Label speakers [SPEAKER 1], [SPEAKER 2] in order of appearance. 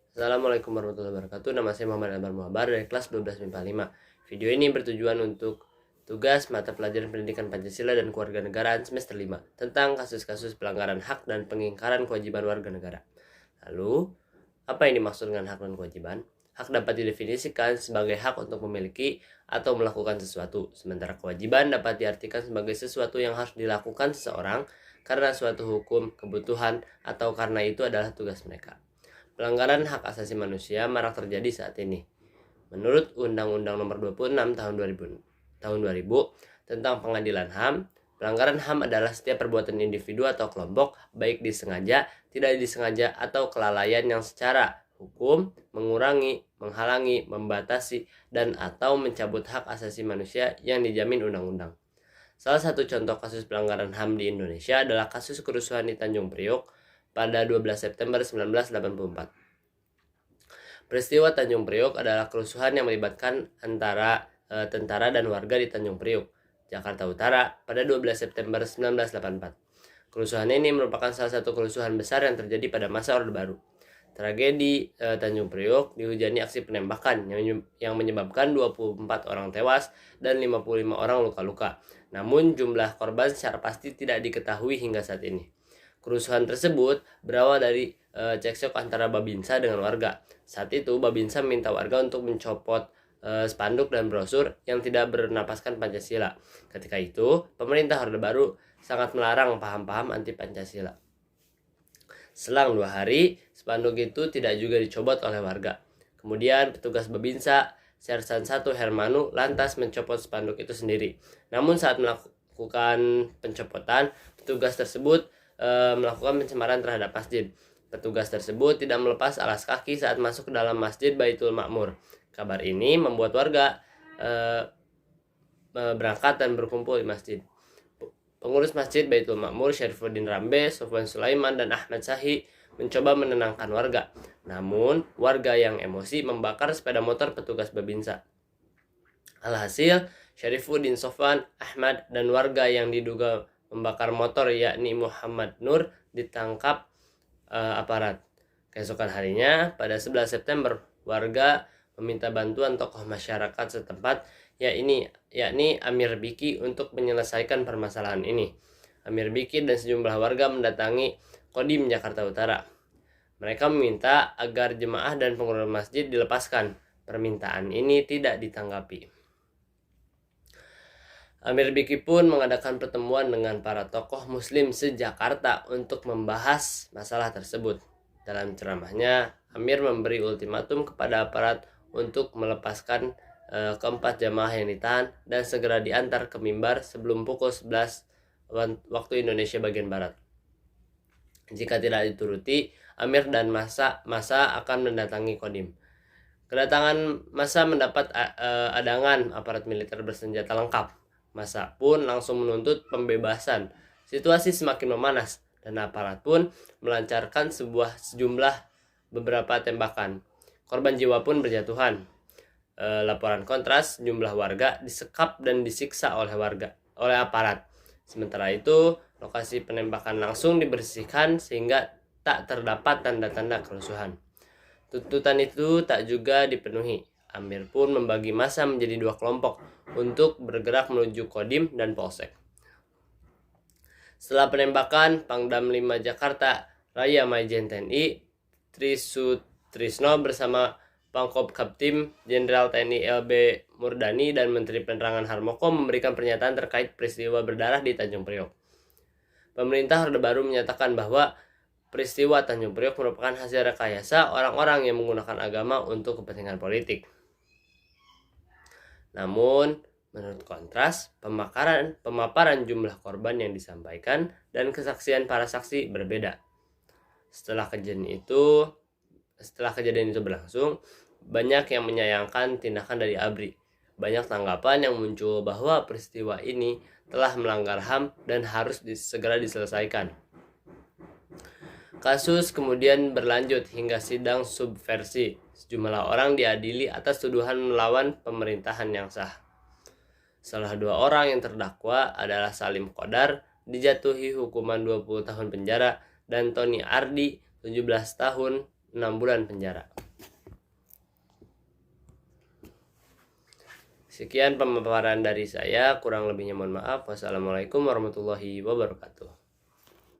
[SPEAKER 1] Assalamualaikum warahmatullahi wabarakatuh. Nama saya Muhammad Amar Muhabar dari kelas 12 MIPA 5. Video ini bertujuan untuk tugas mata pelajaran pendidikan Pancasila dan Kewarganegaraan semester 5 tentang kasus-kasus pelanggaran hak dan pengingkaran kewajiban warga negara. Lalu, apa yang dimaksud dengan hak dan kewajiban? Hak dapat didefinisikan sebagai hak untuk memiliki atau melakukan sesuatu, sementara kewajiban dapat diartikan sebagai sesuatu yang harus dilakukan seseorang karena suatu hukum, kebutuhan, atau karena itu adalah tugas mereka. Pelanggaran hak asasi manusia marak terjadi saat ini. Menurut Undang-Undang Nomor 26 tahun 2000 tentang Pengadilan HAM, pelanggaran HAM adalah setiap perbuatan individu atau kelompok, baik disengaja, tidak disengaja, atau kelalaian yang secara hukum mengurangi, menghalangi, membatasi, dan atau mencabut hak asasi manusia yang dijamin undang-undang. Salah satu contoh kasus pelanggaran HAM di Indonesia adalah kasus kerusuhan di Tanjung Priok pada 12 September 1984. Peristiwa Tanjung Priok adalah kerusuhan yang melibatkan antara tentara dan warga di Tanjung Priok, Jakarta Utara pada 12 September 1984. Kerusuhan ini merupakan salah satu kerusuhan besar yang terjadi pada masa Orde Baru. Tragedi Tanjung Priok dihujani aksi penembakan yang menyebabkan 24 orang tewas dan 55 orang luka-luka. Namun jumlah korban secara pasti tidak diketahui hingga saat ini. Kerusuhan tersebut berawal dari cekcok antara Babinsa dengan warga. Saat itu Babinsa meminta warga untuk mencopot spanduk dan brosur yang tidak bernapaskan Pancasila. Ketika itu, pemerintah Orde Baru sangat melarang paham-paham anti Pancasila. Selang 2 hari, spanduk itu tidak juga dicopot oleh warga. Kemudian petugas Babinsa, Sersan 1 Hermanu, lantas mencopot spanduk itu sendiri. Namun saat melakukan pencopotan, petugas tersebut melakukan pencemaran terhadap masjid. Petugas tersebut tidak melepas alas kaki saat masuk ke dalam masjid Baitul Makmur. Kabar ini membuat warga berangkat dan berkumpul di masjid. Pengurus masjid Baitul Makmur Syarifuddin Rambe, Sofwan Sulaiman, dan Ahmad Syahi mencoba menenangkan warga. Namun, warga yang emosi membakar sepeda motor petugas Babinsa. Alhasil, Syarifuddin, Sofwan, Ahmad, dan warga yang diduga membakar motor yakni Muhammad Nur ditangkap aparat. Keesokan harinya, pada 11 September, warga meminta bantuan tokoh masyarakat setempat yakni Amir Biki untuk menyelesaikan permasalahan ini. Amir Biki dan sejumlah warga mendatangi Kodim Jakarta Utara. Mereka meminta agar jemaah dan pengurus masjid dilepaskan. Permintaan ini tidak ditanggapi. Amir Biki pun mengadakan pertemuan dengan para tokoh muslim se-Jakarta untuk membahas masalah tersebut. Dalam ceramahnya, Amir memberi ultimatum kepada aparat untuk melepaskan keempat jamaah yang ditahan dan segera diantar ke mimbar sebelum pukul 11 waktu Indonesia bagian Barat. Jika tidak dituruti, Amir dan masa akan mendatangi Kodim. Kedatangan masa mendapat adangan aparat militer bersenjata lengkap. Masa pun langsung menuntut pembebasan. Situasi semakin memanas dan aparat pun melancarkan sejumlah beberapa tembakan. Korban jiwa pun berjatuhan. Laporan kontras, jumlah warga disekap dan disiksa oleh aparat. Sementara itu, lokasi penembakan langsung dibersihkan sehingga tak terdapat tanda-tanda kerusuhan. Tuntutan itu tak juga dipenuhi. Amir pun membagi massa menjadi 2 kelompok untuk bergerak menuju Kodim dan Polsek. Setelah penembakan, Pangdam 5 Jakarta Raya Majen TNI Trisutrisno bersama Pangkop Kaptim Jenderal TNI LB Murdani dan Menteri Penerangan Harmoko memberikan pernyataan terkait peristiwa berdarah di Tanjung Priok. Pemerintah Orde Baru menyatakan bahwa peristiwa Tanjung Priok merupakan hasil rekayasa orang-orang yang menggunakan agama untuk kepentingan politik. Namun, menurut kontras, pemaparan jumlah korban yang disampaikan dan kesaksian para saksi berbeda. Setelah kejadian itu berlangsung, banyak yang menyayangkan tindakan dari ABRI. Banyak tanggapan yang muncul bahwa peristiwa ini telah melanggar HAM dan harus segera diselesaikan. Kasus kemudian berlanjut hingga sidang subversi. Sejumlah orang diadili atas tuduhan melawan pemerintahan yang sah. Salah 2 orang yang terdakwa adalah Salim Qodar dijatuhi hukuman 20 tahun penjara dan Tony Ardi 17 tahun 6 bulan penjara. Sekian pemaparan dari saya, kurang lebihnya mohon maaf. Wassalamualaikum warahmatullahi wabarakatuh.